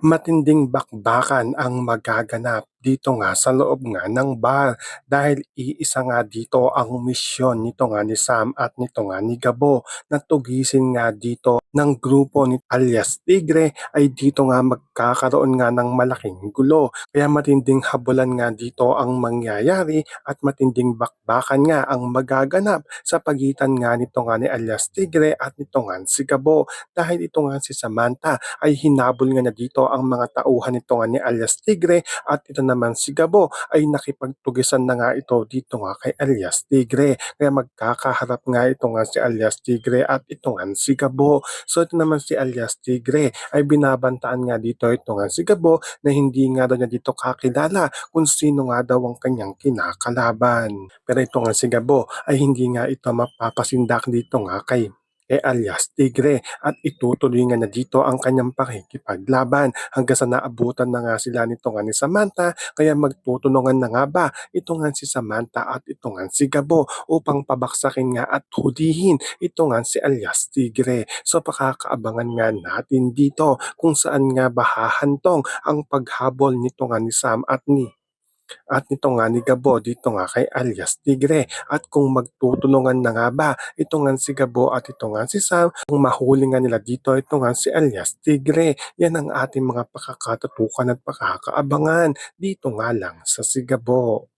Matinding bakbakan ang magaganap dito nga sa loob nga ng bar dahil iisa nga dito ang misyon nito nga ni Sam at nito nga ni Gabo na tugisin nga dito ng grupo ni alias Tigre ay dito nga magkakaroon nga ng malaking gulo. Kaya matinding habulan nga dito ang mangyayari at matinding bakbakan nga ang magaganap sa pagitan nga nito nga ni alias Tigre at nito nga si Gabo dahil ito nga si Samantha ay hinabol nga na dito ang mga tauhan nito nga ni alias Tigre at ito naman si Gabo ay nakipagtugisan na nga ito dito nga kay alias Tigre. Kaya magkakaharap nga ito nga si alias Tigre at ito nga si Gabo. So ito naman si alias Tigre ay binabantaan nga dito ito nga si Gabo na hindi nga daw niya dito kakilala kung sino nga daw ang kanyang kinakalaban. Pero ito nga si Gabo ay hindi nga ito mapapasindak dito nga kay alias Tigre at itutuloy nga na dito ang kanyang pakikipaglaban hanggang sa naabutan na nga sila nito nga ni Samantha kaya magtutulungan na nga ba ito nga si Samantha at ito nga si Gabo upang pabaksakin nga at hulihin ito nga si alias Tigre. So pakakaabangan nga natin dito kung saan nga ba hahantong ang paghabol nito nga ni Sam at nito nga ni Gabo dito nga kay alias Tigre at kung magtutulungan na nga ba ito nga si Gabo at ito nga si Sam kung mahuli nga nila dito ito nga si alias Tigre. Yan ang ating mga pakakatutukan at pakakaabangan dito nga lang sa Sigabo.